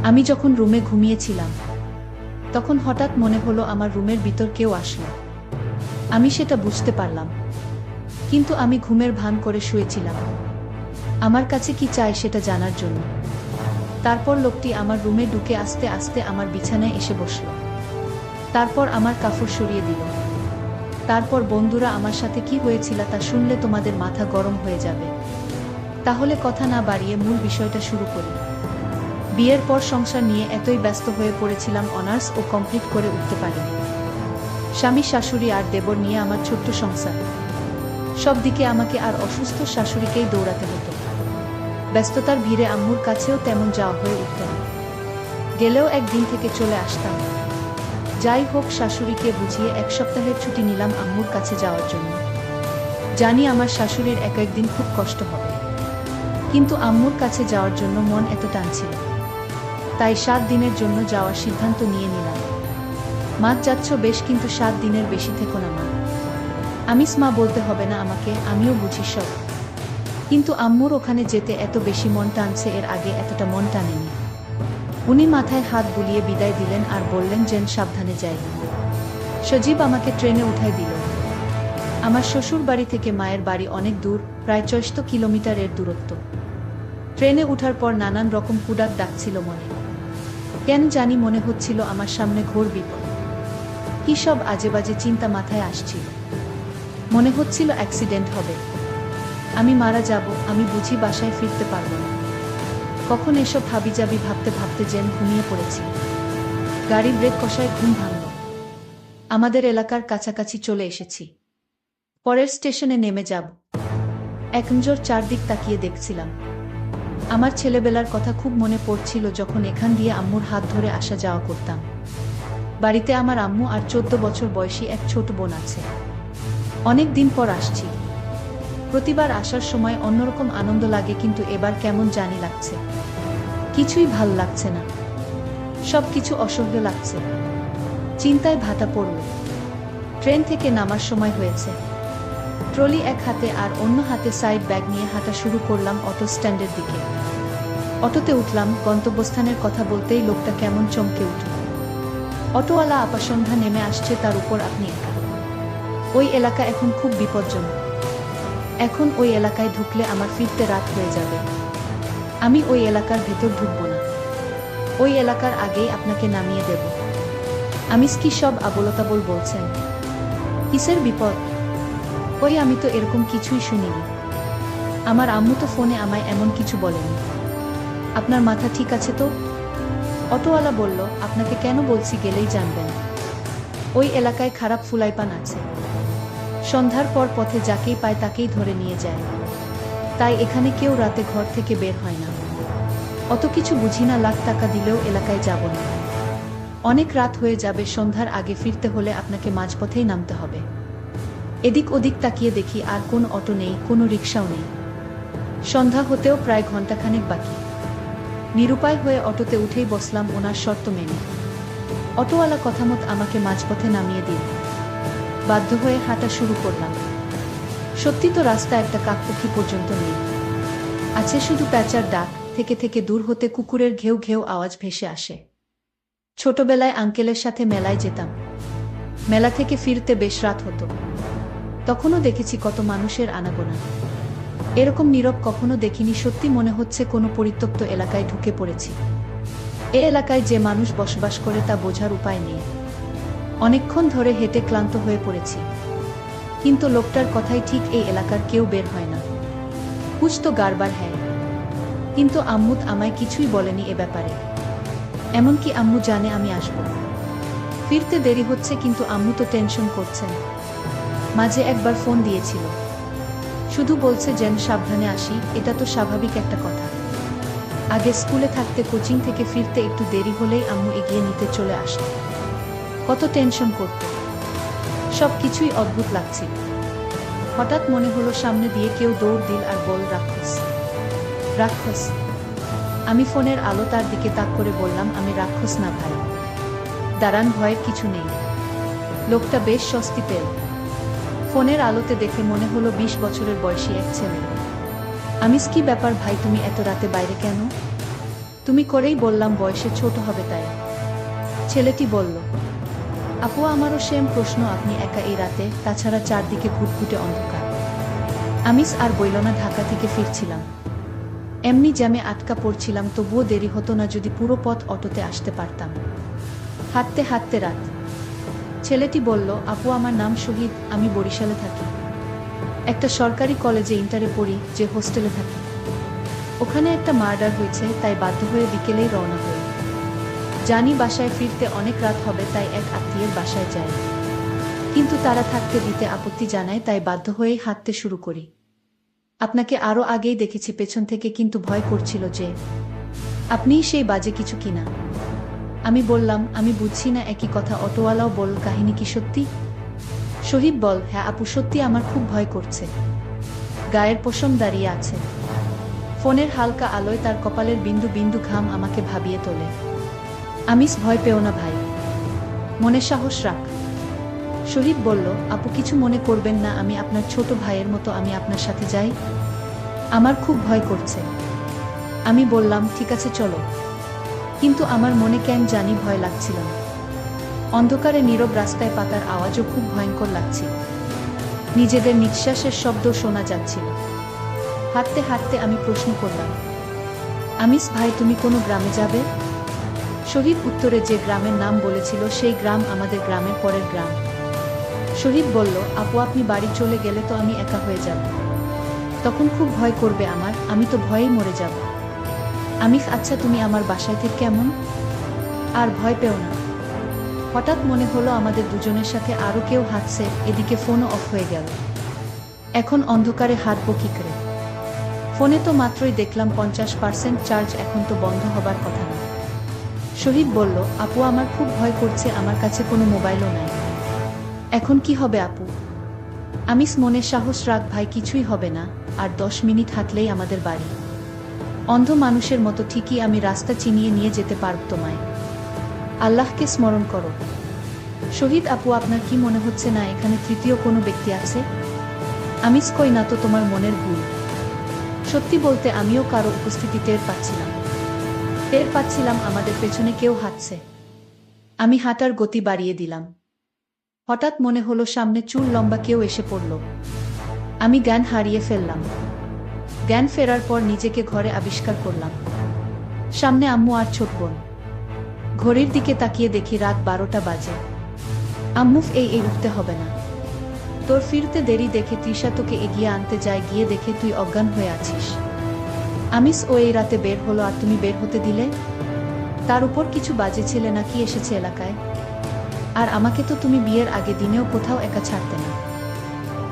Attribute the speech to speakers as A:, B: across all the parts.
A: আমি যখন রুমে ঘুমিয়েছিলাম তখন হঠাৎ মনে হলো আমার রুমের ভিতর কেউ আসলো। আমি সেটা বুঝতে পারলাম, কিন্তু আমি ঘুমের ভান করে শুয়েছিলাম আমার কাছে কি চায় সেটা জানার জন্য। তারপর লোকটি আমার রুমে ঢুকে আস্তে আস্তে আমার বিছানায় এসে বসল। তারপর আমার কাপড় সরিয়ে দিল। তারপর বন্ধুরা আমার সাথে কি হয়েছিল তা শুনলে তোমাদের মাথা গরম হয়ে যাবে। তাহলে কথা না বাড়িয়ে মূল বিষয়টা শুরু করি। বিয়ের পর সংসার নিয়ে এতই ব্যস্ত হয়ে পড়েছিলাম, অনার্স ও কমপ্লিট করে উঠতে পারিনি। স্বামী, শাশুড়ি আর দেবর নিয়ে আমার ছোট্ট সংসার। সব দিকে আমাকে আর অসুস্থ শাশুড়িকেই দৌড়াতে হতো। ব্যস্ততার ভিড়ে আম্মুর কাছেও তেমন যাওয়া হয়ে উঠত না। গেলেও একদিন থেকে চলে আসতাম। যাই হোক, শাশুড়িকে বুঝিয়ে 1 সপ্তাহের ছুটি নিলাম আম্মুর কাছে যাওয়ার জন্য। জানি আমার শাশুড়ির এক একদিন খুব কষ্ট হবে, কিন্তু আম্মুর কাছে যাওয়ার জন্য মন এত টানছিল, তাই 7 দিনের জন্য যাওয়ার সিদ্ধান্ত নিয়ে নিলাম। মা, যাচ্ছ বেশ, কিন্তু 7 দিনের বেশি থেকো না মা। আমিস মা বলতে হবে না আমাকে, আমিও বুঝি সব। কিন্তু আম্মুর ওখানে যেতে এত বেশি মন টানছে, এর আগে এতটা মন টানেনি। উনি মাথায় হাত বুলিয়ে বিদায় দিলেন আর বললেন যেন সাবধানে যাই। সজীব আমাকে ট্রেনে উঠায় দিল। আমার শ্বশুর বাড়ি থেকে মায়ের বাড়ি অনেক দূর, প্রায় 64 কিলোমিটারের দূরত্ব। ট্রেনে উঠার পর নানান রকম কুডাক ডাকছিল মনে। কেন জানি মনে হচ্ছিল আমার সামনে ঘোর বিপদ। কি সব আজেবাজে চিন্তা মাথায় আসছিল। মনে হচ্ছিল অ্যাক্সিডেন্ট হবে, আমি মারা যাব, আমি বুঝি বাসায় ফিরতে পারব না। কখন এসব হাবিজাবি ভাবতে ভাবতে যেন ঘুমিয়ে পড়েছি। গাড়ি ব্রেক কষায় ঘুম ভাঙল। আমাদের এলাকার কাছাকাছি চলে এসেছি। পরের স্টেশনে নেমে যাব। এক নজর চারদিক তাকিয়ে দেখছিলাম। আমার ছেলেবেলার কথা খুব মনে পড়ছিল, যখন এখান দিয়ে আম্মুর হাত ধরে আসা যাওয়া করতাম। বাড়িতে আমার আম্মু আর 14 বছর বয়সী এক ছোট বোন আছে। অনেক দিন পর আসছি। প্রতিবার আসার সময় অন্যরকম আনন্দ লাগে, কিন্তু এবার কেমন জানি লাগছে। কিছুই ভাল লাগছে না, সবকিছু অসহ্য লাগছে। চিন্তায় ভাটা পড়ল। ট্রেন থেকে নামার সময় হয়েছে। ট্রলি এক হাতে আর অন্য হাতে সাইড ব্যাগ নিয়ে হাঁটা শুরু করলাম অটো স্ট্যান্ডের দিকে। অটোতে উঠলাম। গন্তব্যস্থানের কথা বলতেই লোকটা কেমন চমকে উঠল। অটোওয়ালা আপা, সন্ধ্যা নেমে আসছে, তার উপর আপনি একা। ওই এলাকা এখন খুব বিপজ্জনক। এখন ওই এলাকায় ঢুকলে আমার ফিরতে রাত হয়ে যাবে। আমি ওই এলাকার ভেতর ঢুকবো না। ওই এলাকার আগেই আপনাকে নামিয়ে দেব। আমিস কি সব আবোলতাবোল বলছেন? কিসের বিপদ? ওই আমি তো এরকম কিছুই শুনিনি। আমার আম্মু তো ফোনে আমায় এমন কিছু বলেনি। আপনার মাথা ঠিক আছে তো? অটোওয়ালা বলল, আপনাকে কেন বলছি গেলেই জানবেন। ওই এলাকায় খারাপ ফুলাইপান আছে। সন্ধ্যার পর পথে যাকেই পায় তাকেই ধরে নিয়ে যায়। তাই এখানে কেউ রাতে ঘর থেকে বের হয় না। অত কিছু বুঝি না, লাখ টাকা দিলেও এলাকায় যাব না। অনেক রাত হয়ে যাবে, সন্ধ্যার আগে ফিরতে হলে আপনাকে মাঝপথেই নামতে হবে। এদিক ওদিক তাকিয়ে দেখি আর কোন অটো নেই, কোনো রিকশাও নেই। সন্ধ্যা হতেও প্রায় ঘন্টাখানেক বাকি। নিরুপায় হয়ে অটোতে উঠেই বসলাম ওনার শর্ত মেনে। অটোওয়ালা কথামত আমাকে মাঝপথে নামিয়ে দিল। বাধ্য হয়ে হাঁটা শুরু করলাম। সত্যি তো রাস্তা একটা কাকপক্ষী পর্যন্ত নেই। আছে শুধু প্যাঁচার ডাক, থেকে থেকে দূর হতে কুকুরের ঘেউ ঘেউ আওয়াজ ভেসে আসে। ছোটবেলায় আঙ্কেলের সাথে মেলায় যেতাম। মেলা থেকে ফিরতে বেশ রাত হতো। তখনও দেখেছি কত মানুষের আনাগোনা। এরকম নীরব কখনো দেখিনি। সত্যি মনে হচ্ছে কোনো পরিত্যক্ত এলাকায় ঢুকে পড়েছি। এ এলাকায় যে মানুষ বসবাস করে তা বোঝার উপায় নেই। অনেকক্ষণ ধরে হেঁটে ক্লান্ত হয়ে পড়েছি, কিন্তু লোকটার কথাই ঠিক, এই এলাকার কেউ বের হয় না। কুছ তো গাড়বার হ্যায়। কিন্তু আম্মুত আমায় কিছুই বলেনি এ ব্যাপারে। এমনকি আম্মু জানে আমি আসব। ফিরতে দেরি হচ্ছে, কিন্তু আম্মু তো টেনশন করছেন। মাঝে একবার ফোন দিয়েছিল, শুধু বলছে যেন সাবধানে আসি। এটা তো স্বাভাবিক একটা কথা। আগে স্কুলে থাকতে কোচিং থেকে ফিরতে একটু দেরি হলেই আম্মু এগিয়ে নিতে চলে আসত। কত টেনশন করত। সব কিছুই অদ্ভুত লাগছিল। হঠাৎ মনে হলো সামনে দিয়ে কেউ দৌড় দিল আর বল, রাক্ষস রাক্ষস। আমি ফোনের আলো তার দিকে তাক করে বললাম, আমি রাক্ষস না ভাই, দাঁড়ান, ভয়ের কিছু নেই। লোকটা বেশ স্বস্তি পেল। ফোনের আলোতে দেখে মনে হলো 20 বছরের বয়সী এক ছেলে। আমিস, কি ব্যাপার ভাই, তুমি এত রাতে বাইরে কেন? তুমি করেই বললাম বয়সে ছোট হবে তাই। ছেলেটি বলল, আপু আমারও সেম প্রশ্ন, আপনি একা এই রাতে, তাছাড়া চারদিকে ঘুটঘুটে অন্ধকার। আমিস আর বইল না, ঢাকা থেকে ফিরছিলাম, এমনি জ্যামে আটকা পড়ছিলাম, তবুও দেরি হতো না যদি পুরো পথ অটোতে আসতে পারতাম। হাঁটতে হাঁটতে রাত। ছেলেটি বলল, আপু আমার নাম শহীদ, আমি বরিশালে থাকি, একটা সরকারি কলেজে ইন্টারে পড়ি, যে হোস্টেলে থাকি। ওখানে একটা মার্ডার হয়েছে, তাই বাধ্য হয়ে বিকেলেই রওনা হই। জানি বাসায় ফিরতে অনেক রাত হবে, তাই এক আত্মীয়ের বাসায় যাই, কিন্তু তারা থাকতে দিতে আপত্তি জানায়, তাই বাধ্য হয়েই হাঁটতে শুরু করি। আপনাকে আরো আগেই দেখেছি পেছন থেকে, কিন্তু ভয় করছিল যে আপনিই সেই বাজে কিছু কিনা। আমি বললাম, আমি বুঝছি না। একই কথা অটোওয়ালাও বল, কাহিনী কি সত্যি? শহীদ বল, হ্যাঁ আপু সত্যি, আমার খুব ভয় করছে। গায়ের পশম দাঁড়িয়ে আছে, ফোনের হালকা আলোয় তার কপালের বিন্দু বিন্দু ঘাম আমাকে ভাবিয়ে তোলে। আমিস, ভয় পেও না ভাই, মনে সাহস রাখ। শহীদ বলল, আপু কিছু মনে করবেন না, আমি আপনার ছোট ভাইয়ের মতো, আমি আপনার সাথে যাই, আমার খুব ভয় করছে। আমি বললাম, ঠিক আছে চলো, কিন্তু আমার মনে কেন জানি ভয় লাগছিল না। অন্ধকারে নীরব রাস্তায় পাতার আওয়াজও খুব ভয়ঙ্কর লাগছিল, নিজেদের নিঃশ্বাসের শব্দ শোনা যাচ্ছিল। হাঁটতে হাঁটতে আমি প্রশ্ন করলাম, আমিস ভাই তুমি কোনো গ্রামে যাবে? শহীদ উত্তরে যে গ্রামের নাম বলেছিল সেই গ্রাম আমাদের গ্রামের পরের গ্রাম। শহীদ বলল, আপু আপনি বাড়ি চলে গেলে তো আমি একা হয়ে যাব, তখন খুব ভয় করবে আমার, আমি তো ভয়েই মরে যাব। আমি, আচ্ছা তুমি আমার বাসায় থেকে কেমন? আর ভয় পেও না। হঠাৎ মনে হলো আমাদের দুজনের সাথে আরো কেউ হাঁটছে, এদিকে ফোনও অফ হয়ে গেল। এখন অন্ধকারে হাঁটবো কি করে? ফোনে তো মাত্রই দেখলাম 50% চার্জ, এখন তো বন্ধ হবার কথা না। শহীদ বলল, আপু আমার খুব ভয় করছে, আমার কাছে কোনো মোবাইলও নাই, এখন কি হবে আপু? আমিস, মনে সাহস রাখ ভাই, কিছুই হবে না, আর 10 মিনিট হাঁটলেই আমাদের বাড়ি। অন্ধ মানুষের মতো ঠিকই আমি রাস্তা চিনিয়ে নিয়ে যেতে পারব তোমায়, আল্লাহকে স্মরণ করো। শহীদ, আপু আপনার কি মনে হচ্ছে না এখানে তৃতীয় কোনো ব্যক্তি আছে? আমিস, কই না তো, তোমার মনের ভুল। সত্যি বলতে আমিও কারো উপস্থিতি টের পাচ্ছিলাম আমাদের পেছনে কেউ হাঁটছে। আমি হাঁটার গতি বাড়িয়ে দিলাম। হঠাৎ মনে হলো সামনে চুল লম্বা কেউ এসে পড়ল। আমি জ্ঞান হারিয়ে ফেললাম। জ্ঞান ফেরার পর নিজেকে ঘরে আবিষ্কার করলাম, সামনে আম্মু আর ছোট বোন। ঘড়ির দিকে তাকিয়ে দেখি রাত 12টা বাজে। আম্মু, এই উঠতে হবে না, তোর ফিরতে দেরি দেখে তৃষা তোকে এগিয়ে আনতে যায়, গিয়ে দেখে তুই অজ্ঞান হয়ে আছিস। আমিস, ও এই রাতে বের হলো আর তুমি বের হতে দিলে? তার উপর কিছু বাজে ছেলে নাকি এসেছে এলাকায়, আর আমাকে তো তুমি বিয়ের আগে দিনেও কোথাও একা ছাড়তে না।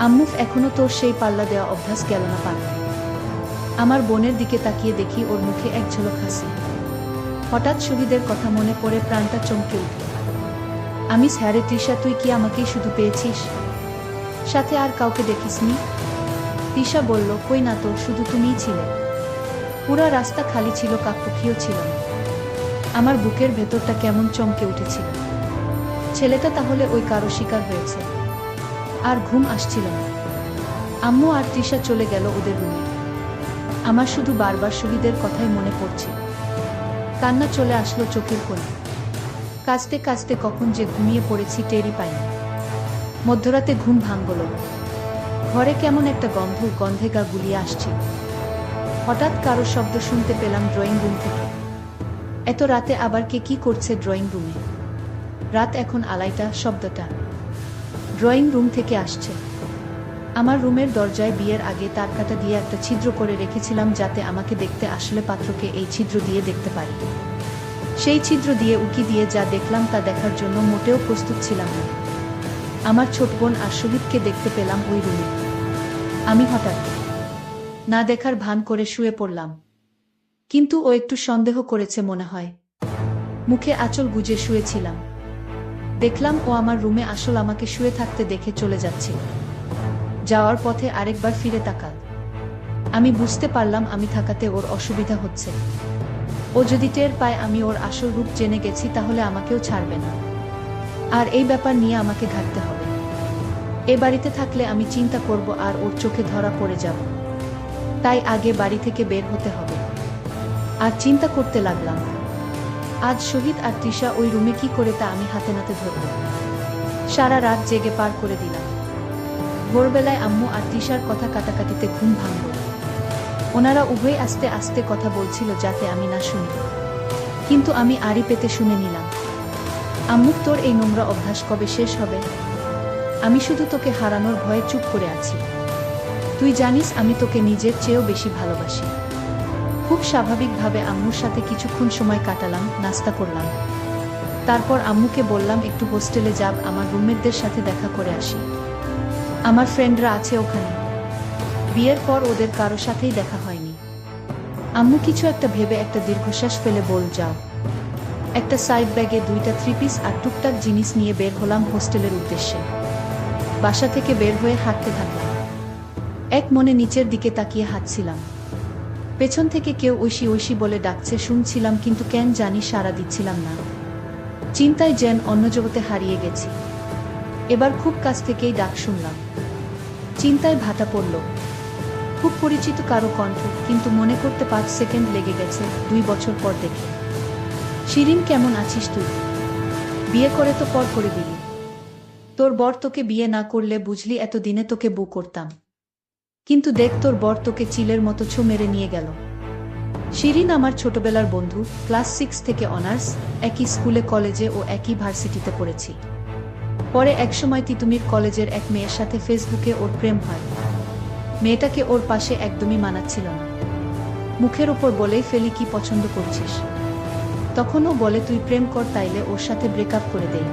A: আম্মু, এখনো তোর সেই পাল্লা দেওয়া অভ্যাস গেল না পাল্লা। আমার বোনের দিকে তাকিয়ে দেখি ওর মুখে এক ঝলক হাসি। হঠাৎ শহীদের কথা মনে পড়ে প্রাণটা চমকে উঠল। আমিস, হ্যাঁ রে তৃষা, তুই কি আমাকেই শুধু পেয়েছিস, সাথে আর কাউকে দেখিসনি? তৃষা বলল, কই না তো, শুধু তুমিই ছিলে। পুরা রাস্তা খালি ছিল, কাকপক্ষীও ছিল না। আমার বুকের ভেতরটা কেমন চমকে উঠেছিল। ছেলেটা তাহলে ওই কারো শিকার হয়েছে। আর ঘুম আসছিল না। আম্মু আর তৃষা চলে গেল ওদের রুমে। আমার শুধু বারবার শহীদের কথাই মনে পড়ছিল। কান্না চলে আসলো চোখের কোণে। কাঁদতে কাঁদতে কখন যে ঘুমিয়ে পড়েছি টেরই পাইনি। মধ্যরাতে ঘুম ভাঙল। ঘরে কেমন একটা গন্ধে গা গুলিয়ে আসছিল। হঠাৎ কারো শব্দ শুনতে পেলাম ড্রয়িং রুম থেকে। এত রাতে আবার কে কি করছে ড্রয়িং রুমে? রাত এখন 2:30, শব্দটা ড্রয়িং রুম থেকে আসছে। আমার রুমের দরজায় বিয়ের আগে তারকাটা দিয়ে একটা ছিদ্র করে রেখেছিলাম, যাতে আমাকে দেখতে আসলে পাত্রকে এই ছিদ্র দিয়ে দেখতে পারি। সেই ছিদ্র দিয়ে উকি দিয়ে যা দেখলাম তা দেখার জন্য মোটেও প্রস্তুত ছিলাম না। আমার ছোট বোন আর শহীদকে দেখতে পেলাম ওই রুমে। আমি হঠাৎ না দেখার ভান করে শুয়ে পড়লাম, কিন্তু ও একটু সন্দেহ করেছে মনে হয়। মুখে আঁচল গুজে শুয়েছিলাম। দেখলাম ও আমার রুমে আসল আমাকে শুয়ে থাকতে দেখে চলে যাচ্ছিল। যাওয়ার পথে আরেকবার ফিরে তাকাল। আমি বুঝতে পারলাম আমি থাকাতে ওর অসুবিধা হচ্ছে। ও যদি টের পায় আমি ওর আসল রূপ জেনে গেছি, তাহলে আমাকেও ছাড়বে না, আর এই ব্যাপার নিয়ে আমাকে ঘাটতে হবে। এ বাড়িতে থাকলে আমি চিন্তা করব আর ওর চোখে ধরা পড়ে যাব। তাই আগে বাড়ি থেকে বের হতে হবে। আর চিন্তা করতে লাগলাম, আজ শহীদ আর তৃষা ওই রুমে কি করে তা আমি হাতে নাতে ধরব। সারা রাত জেগে পার করে দিলাম। ভোরবেলায় আম্মু আর তৃষার কথা কাটাকাটিতে ঘুম ভাঙল। ওনারা উভয় আস্তে আস্তে কথা বলছিল যাতে আমি না শুনি, কিন্তু আমি আড়ি পেতে শুনে নিলাম। আম্মু, তোর এই নোংরা অভ্যাস কবে শেষ হবে? আমি শুধু তোকে হারানোর ভয়ে চুপ করে আছি। তুই জানিস আমি তোকে নিজের চেয়েও বেশি ভালোবাসি। খুব স্বাভাবিকভাবে আম্মুর সাথে কিছুক্ষণ সময় কাটালাম, নাস্তা করলাম। তারপর আম্মুকে বললাম একটু হোস্টেলে যাব, আমার রুমমেটদের সাথে দেখা করে আসি। আমার ফ্রেন্ডরা আছে ওখানে। বিয়ের পর ওদের কারো সাথেই দেখা হয়নি। আম্মু কিছু একটা ভেবে একটা দীর্ঘশ্বাস ফেলে বল, যাও। একটা সাইড ব্যাগে 2টা 3 পিস আর টুকটাক জিনিস নিয়ে বের হলাম হোস্টেলের উদ্দেশ্যে। বাসা থেকে বের হয়ে হাঁটতে থাকলাম। এক মনে নিচের দিকে তাকিয়ে হাঁটছিলাম। পেছন থেকে কেউ ঐশী ঐশী বলে ডাকছে শুনছিলাম, কিন্তু কেন জানি সাড়া দিচ্ছিলাম না। চিন্তায় যেন অন্য জগতে হারিয়ে গেছি। এবার খুব কাছ থেকেই ডাক শুনলাম। চিন্তায় ভাটা পড়ল। খুব পরিচিত কারো কণ্ঠ, কিন্তু মনে করতে 5 সেকেন্ড লেগে গেছে। 2 বছর পর দেখে। শিরিন, কেমন আছিস তুই? বিয়ে করে তো পর করে দিলি। তোর বর তোকে বিয়ে না করলে বুঝলি এতদিনে তোকে বউ করতাম। কিন্তু দেখ, তোর বর তোকে চিলের মতো ছো মেরে নিয়ে গেল। শিরিন আমার ছোটবেলার বন্ধু, ক্লাস 6 থেকে অনার্স, একই স্কুলে কলেজে ও একই ভার্সিটিতে পড়েছি। পরে একসময় তিতুমির কলেজের এক মেয়ের সাথে ফেসবুকে ওর প্রেম হয়। মেয়েটাকে ওর পাশে একদমই মানাচ্ছিল না। মুখের ওপর বলেই ফেলি, কি পছন্দ করছিস। তখনও বলে তুই প্রেম কর, তাইলে ওর সাথে ব্রেকআপ করে দেই।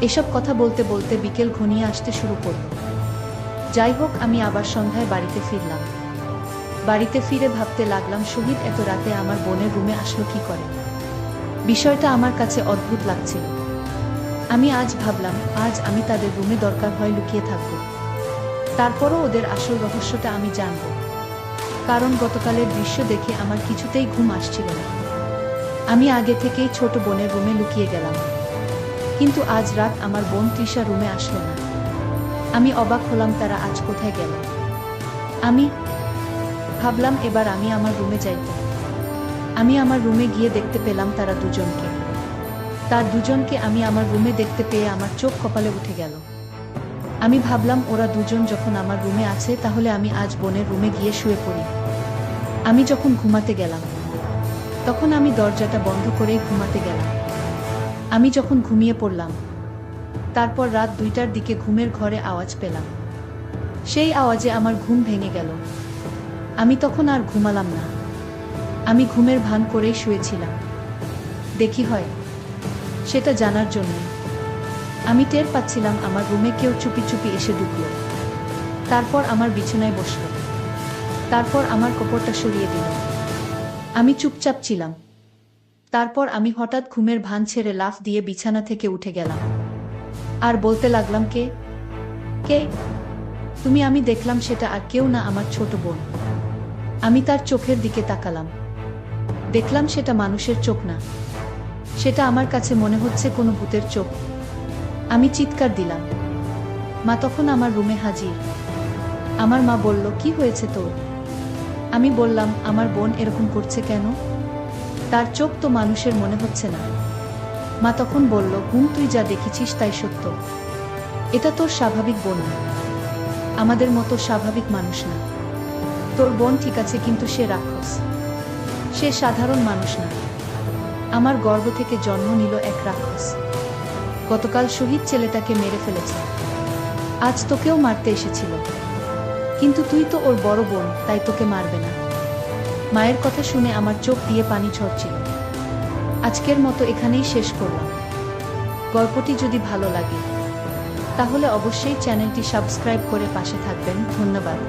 A: এসব কথা বলতে বলতে বিকেল ঘনিয়ে আসতে শুরু করল। যাই হোক, আমি আবার সন্ধ্যায় বাড়িতে ফিরলাম। বাড়িতে ফিরে ভাবতে লাগলাম, শহীদ এত রাতে আমার বোনের রুমে আসলো কি করে। বিষয়টা আমার কাছে অদ্ভুত লাগছিল। আমি আজ ভাবলাম, আজ আমি তাদের রুমে দরকার হয় লুকিয়ে থাকব। তারপরও ওদের আসল রহস্যটা আমি জানব। কারণ গতকালের দৃশ্য দেখে আমার কিছুতেই ঘুম আসছিল না। আমি আগে থেকেই ছোট বোনের রুমে লুকিয়ে গেলাম, কিন্তু আজ রাত আমার বোন তৃষা রুমে আসলো না। আমি অবাক হলাম, তারা আজ কোথায় গেল। আমি ভাবলাম এবার আমি আমার রুমে যাইব। আমি আমার রুমে গিয়ে দেখতে পেলাম তারা দুজনকে। তার দুজনকে আমি আমার রুমে দেখতে পেয়ে আমার চোখ কপালে উঠে গেল। আমি ভাবলাম, ওরা দুজন যখন আমার রুমে আছে, তাহলে আমি আজ বোনের রুমে গিয়ে শুয়ে পড়ি। আমি যখন ঘুমাতে গেলাম, তখন আমি দরজাটা বন্ধ করেই ঘুমাতে গেলাম। আমি যখন ঘুমিয়ে পড়লাম, তারপর রাত 2টার দিকে ঘুমের ঘরে আওয়াজ পেলাম। সেই আওয়াজে আমার ঘুম ভেঙে গেল। আমি তখন আর ঘুমালাম না। আমি ঘুমের ভান করেই শুয়েছিলাম। দেখি হয় সেটা জানার জন্য। আমি টের পাচ্ছিলাম আমার রুমে কেউ চুপি চুপি এসে ঢুকল। তারপর আমার বিছানায় বসল। তারপর আমার কাপড়টা সরিয়ে দিল। আমি চুপচাপ ছিলাম। তারপর আমি হঠাৎ ঘুমের ভান ছেড়ে লাফ দিয়ে বিছানা থেকে উঠে গেলাম। আর বলতে লাগলাম, কে কে তুমি? আমি দেখলাম সেটা আর কেউ না, আমার ছোট বোন। আমি তার চোখের দিকে তাকালাম। দেখলাম সেটা মানুষের চোখ না। সেটা আমার কাছে মনে হচ্ছে কোনো ভূতের চোখ। আমি চিৎকার দিলাম। মা তখন আমার রুমে হাজির। আমার মা বলল, কি হয়েছে তোর? আমি বললাম, আমার বোন এরকম করছে কেন? তার চোখ তো মানুষের মনে হচ্ছে না। মা তখন বলল, হুম, তুই যা দেখেছিস তাই সত্য। এটা তোর স্বাভাবিক বোন না, আমাদের মতো স্বাভাবিক মানুষ না। তোর বোন ঠিক আছে, কিন্তু সে রাক্ষস। সে সাধারণ মানুষ না। আমার গর্ভ থেকে জন্ম নিল এক রাক্ষস। গতকাল শহীদ ছেলেটাকে মেরে ফেলেছে। আজ তোকেও মারতে এসেছিল, কিন্তু তুই তো ওর বড় বোন, তাই তোকে মারবে না। মায়ের কথা শুনে আমার চোখ দিয়ে পানি ঝরছিল। আজকের মতো এখানেই শেষ করলাম। গল্পটি যদি ভালো লাগে, তাহলে অবশ্যই চ্যানেলটি সাবস্ক্রাইব করে পাশে থাকবেন। ধন্যবাদ।